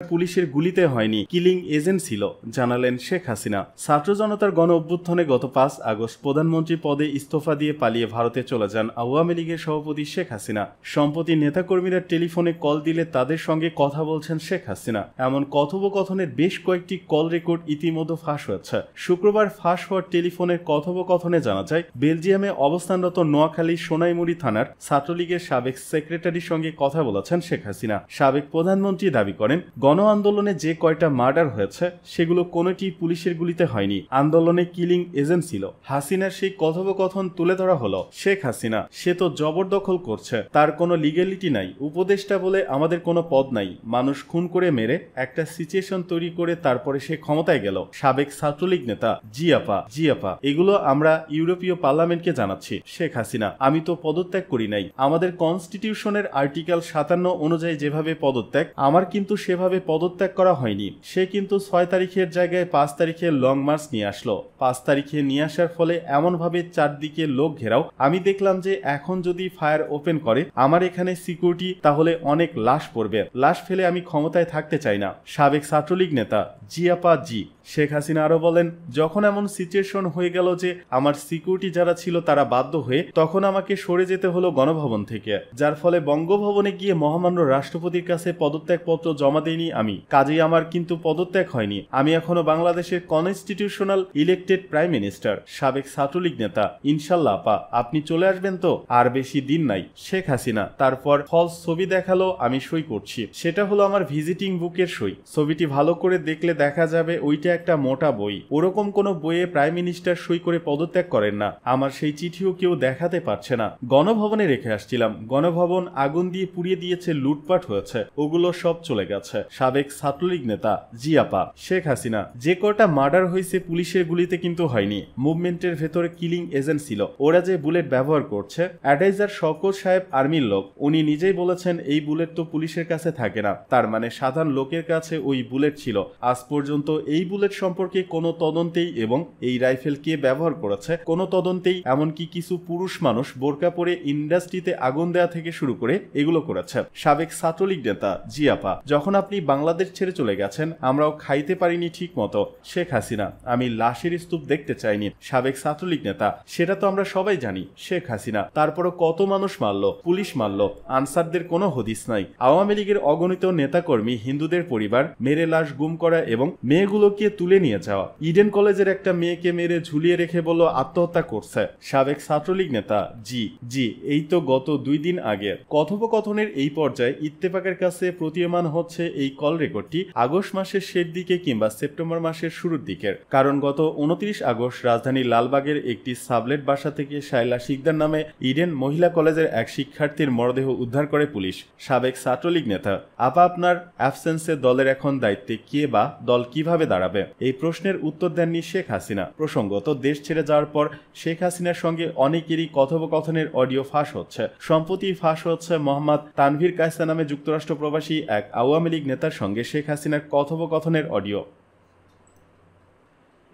পুলিশের গুলিতে হয়নি, কিলিং এজেন্ট ছিল, জানালেন শেখ হাসিনা। ছাত্র জনতার গণ অভ্যুত্থানে গত 5 আগস্ট প্রধানমন্ত্রী পদে ইস্তফা দিয়ে পালিয়ে ভারতে চলে যান আওয়ামী লীগের সভাপতি শেখ হাসিনা। সম্প্রতি নেতাকর্মীরা টেলিফোনে কল দিলে তাদের সঙ্গে কথা বলছেন শেখ হাসিনা। এমন কথোপকথনের বেশ কয়েকটি কল রেকর্ড ইতিমধ্যে ফাঁস হয়েছে। শুক্রবার ফাঁস হওয়ার টেলিফোনের কথোপকথনে জানা যায়, বেলজিয়ামে অবস্থানরত নোয়াখালীর সোনাইমুড়ি থানার ছাত্রলীগের সাবেক সেক্রেটারির সঙ্গে কথা বলেছেন শেখ হাসিনা। সাবেক প্রধানমন্ত্রী দাবি করেন, গণ আন্দোলনে যে কয়টা মার্ডার হয়েছে সেগুলো কোনোটি পুলিশের গুলিতে হয়নি, আন্দোলনে কিলিং এজেন্ট ছিল। হাসিনার সেই কথোপকথন তুলে ধরা হলো। শেখ হাসিনা, সে তো জবরদখল করছে, তার কোনো লিগ্যালিটি নাই, উপদেষ্টা বলে আমাদের কোনো পদ নাই, মানুষ খুন করে মেরে একটা সিচুয়েশন তৈরি করে তারপরে সে ক্ষমতায় গেল। সাবেক ছাত্রলীগ নেতা, জি আপা, এগুলো আমরা ইউরোপীয় পার্লামেন্টকে জানাচ্ছি। শেখ হাসিনা, আমি তো পদত্যাগ করি নাই, আমাদের কনস্টিটিউশনের আর্টিকেল 57 অনুযায়ী যেভাবে পদত্যাগ, আমার কিন্তু সেভাবে পদত্যাগ করা হয়নি। সে কিন্তু 6 তারিখের জায়গায় 5 তারিখে লং মার্চ নিয়ে আসলো। 5 তারিখে নিয়ে আসার ফলে এমনভাবে চারদিকে লোক ঘেরাও, আমি দেখলাম যে এখন যদি ফায়ার ওপেন করে আমার এখানে সিকিউরিটি, তাহলে অনেক লাশ পড়বে, লাশ ফেলে আমি ক্ষমতায় থাকতে চাই না। সাবেক ছাত্রলীগ নেতা, জি আপা জি। শেখ হাসিনা আরো বলেন, যখন এমন সিচুয়েশন হয়ে গেল যে আমার সিকিউরিটি যারা ছিল তারা বাধ্য হয়ে, তখন আমাকে সরে যেতে হলো গণভবন থেকে, যার ফলে বঙ্গভবনে গিয়ে মহামান্য রাষ্ট্রপতির কাছে পদত্যাগপত্র জমা দেইনি আমি, কাজেই আমার কিন্তু পদত্যাগ হয়নি, আমি এখনো বাংলাদেশের কনস্টিটিউশনাল ইলেক্টেড প্রাইম মিনিস্টার। সাবেক ছাত্রলীগ নেতা, ইনশাল্লাহ আপা, আপনি চলে আসবেন তো, আর বেশি দিন নাই। শেখ হাসিনা তারপর ফলস ছবি দেখালো, আমি সই করছি, সেটা হলো আমার ভিজিটিং বুকের সই। ছবিটি ভালো করে দেখলে দেখা যাবে ওইটা একটা মোটা বই, ওরকম কোনো বইয়ে প্রাইম মিনিস্টার সই করে পদত্যাগ করেন না। আমার সেই চিঠিও কেউ দেখাতে পারছে না, গণভবনে রেখে আসছিলাম, গণভবন আগুন দিয়ে পুড়িয়ে দিয়েছে, লুটপাট হয়েছে, ওগুলো সব চলে গেছে। সাবেক ছাত্রলীগ নেতা, জি আপা। শেখ হাসিনা, যে কটা মার্ডার হয়েছে পুলিশের গুলিতে কিন্তু হয়নি, মুভমেন্টের ভেতরে কিলিং এজেন্ট ছিল, ওরা যে বুলেট ব্যবহার করছে, অ্যাডভাইজার শওকত সাহেব আর্মির লোক, উনি নিজেই বলেছেন এই বুলেট তো পুলিশের কাছে থাকে না, তার মানে সাধারণ লোকের কাছে ওই বুলেট ছিল। আজ পর্যন্ত এই বুলেট সম্পর্কে কোনো তদন্তেই এবং এই রাইফেল কে ব্যবহার করেছে কোনো তদন্তেই, এমনকি কিছু পুরুষ মানুষ বোরকা পরে ইন্ডাস্ট্রিতে আগুন দেওয়া থেকে শুরু করে এগুলো করেছে। সাবেক ছাত্রলীগ নেতা, জি আপা, যখন আপনি বাংলাদেশ ছেড়ে চলে গেছেন আমরাও খাইতে পারিনি ঠিক মতো। শেখ হাসিনা, আমি লাশের স্তূপ দেখতে চাইনি। সাবেক ছাত্রলীগ নেতা, সেটা তো আমরা সবাই জানি। শেখ হাসিনা, তারপরও কত মানুষ মারলো, পুলিশ মারলো, আনসারদের কোনো হদিস নাই। আওয়ামী লীগের অগণিত নেতাকর্মী, হিন্দুদের পরিবার মেরে লাশ গুম করা এবং মেয়েগুলোকে তুলে নিয়ে যাওয়া। ইডেন কলেজের একটা মেয়েকে মেরে ঝুলিয়ে রেখে বলল আত্মহত্যা করছে। সাবেক ছাত্রলীগ নেতা, জি, এই তো গত 2 দিন আগে। কথোপকথনের এই পর্যায়ে ইত্তেফাকের কাছে প্রতীয়মান হচ্ছে এই কল রেকর্ডটি আগস্ট মাসের শেষ দিকে কিংবা সেপ্টেম্বর মাসের শুরুর দিকের, কারণ গত 29 আগস্ট রাজধানীর লালবাগের একটি সাবলেট বাসা থেকে শাইলা শিকদার নামে ইডেন মহিলা কলেজের এক শিক্ষার্থীর মরদেহ উদ্ধার করে পুলিশ। সাবেক ছাত্রলীগ নেতা, আপা, আপনার অ্যাবসেন্সে দলের এখন দায়িত্বে কে বা দল কিভাবে দাঁড়াবে, এই প্রশ্নের উত্তর দেননি শেখ হাসিনা। প্রসঙ্গত, দেশ ছেড়ে যাওয়ার পর শেখ হাসিনার সঙ্গে অনেকেরই কথোপকথনের অডিও ফাঁস হচ্ছে। সম্প্রতি ফাঁস হচ্ছে মোহাম্মদ তানভীর কায়সা নামে যুক্তরাষ্ট্র প্রবাসী এক আওয়ামী লীগ নেতার সঙ্গে শেখ হাসিনার কথোপকথনের অডিও।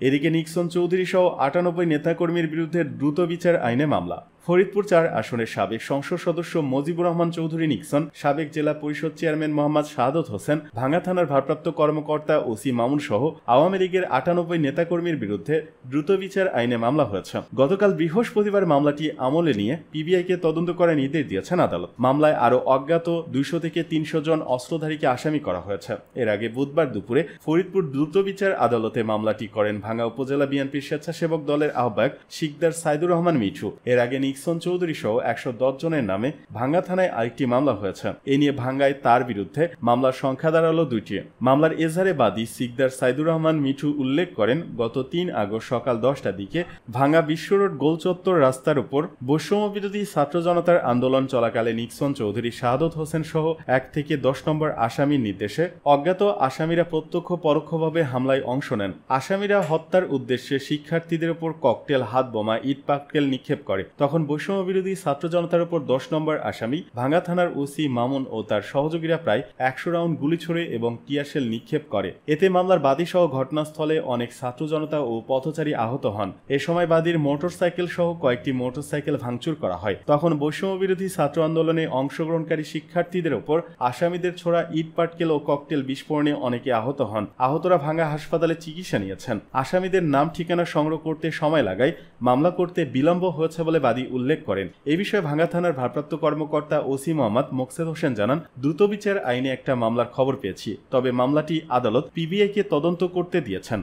এদিকে নিক্সন চৌধুরী সহ 98 নেতাকর্মীর বিরুদ্ধে দ্রুত বিচার আইনে মামলা। ফরিদপুর 4 আসনের সাবেক সংসদ সদস্য মুজিবুর রহমান চৌধুরী নিক্সন, সাবেক জেলা পরিষদ চেয়ারম্যান মোহাম্মদ শাহাদত হোসেন, ভাঙ্গা থানার ভারপ্রাপ্ত কর্মকর্তা ওসি মামুন সহ আওয়ামী লীগের 98 নেতাকর্মীর বিরুদ্ধে দ্রুত বিচার আইনে মামলা হয়েছে। গতকাল বৃহস্পতিবার মামলাটি আমলে নিয়ে পিবিআইকে তদন্ত করার নির্দেশ দিয়েছেন আদালত। মামলায় আরও অজ্ঞাত 200 থেকে 300 জন অস্ত্রধারীকে আসামি করা হয়েছে। এর আগে বুধবার দুপুরে ফরিদপুর দ্রুত বিচার আদালতে মামলাটি করেন ভাঙ্গা উপজেলা বিএনপির স্বেচ্ছাসেবক দলের আহ্বায়ক শিকদার সাইদুর রহমান মিঠু। এর আগে নিক্সন চৌধুরী সহ 110 জনের নামে ভাঙ্গা থানায় আরেকটি মামলা হয়েছে। এ নিয়ে ভাঙ্গায় তার বিরুদ্ধে মামলার সংখ্যা দাঁড়ালো 2টি। মামলার এজাহারে বাদী শিকদার সাইদুর রহমান মিঠু উল্লেখ করেন, গত 3 আগস্ট সকাল 10টার দিকে ভাঙ্গা বিশ্ব রোড গোলচত্বর রাস্তার উপর বৈষম্য বিরোধী ছাত্র জনতার আন্দোলন চলাকালে নিক্সন চৌধুরী, শাহাদত হোসেন সহ 1 থেকে 10 নম্বর আসামির নির্দেশে অজ্ঞাত আসামিরা প্রত্যক্ষ পরোক্ষভাবে হামলায় অংশ নেন। আসামিরা হত্যার উদ্দেশ্যে শিক্ষার্থীদের উপর ককটেল, হাত বোমা, ইট পাটকেল নিক্ষেপ করে। তখন বৈষম্য বিরোধী ছাত্র জনতার উপর 10 নম্বর আসামি ভাঙ্গা থানার ওসি মামুন ও তার সহযোগীরা প্রায় 100 রাউন্ড গুলি ছোড়ে এবং টিয়ারশেল নিক্ষেপ করে। এতে মামলার বাদী সহ ঘটনাস্থলে অনেক ছাত্র জনতা ও পথচারী আহত হন। এ সময় বাদীর মোটরসাইকেল সহ কয়েকটি মোটরসাইকেল ভাঙচুর করা হয়। তখন বৈষম্য বিরোধী ছাত্র আন্দোলনে অংশগ্রহণকারী শিক্ষার্থীদের উপর আসামিদের ছোড়া ইট পাটকেল ও ককটেল বিস্ফোরণে অনেকে আহত হন। আহতরা ভাঙ্গা হাসপাতালে চিকিৎসা নিয়েছেন। আসামিদের নাম ঠিকানা সংগ্রহ করতে সময় লাগায় মামলা করতে বিলম্ব হয়েছে বলে বাদী উল্লেখ করেন। এই বিষয়ে ভাঙ্গা থানার ভারপ্রাপ্ত কর্মকর্তা ওসি মোহাম্মদ মোকসেদ হোসেন জানান, দ্রুত বিচার আইনে একটা মামলার খবর পেয়েছি, তবে মামলাটি আদালত পিবিআইকে তদন্ত করতে দিয়েছেন।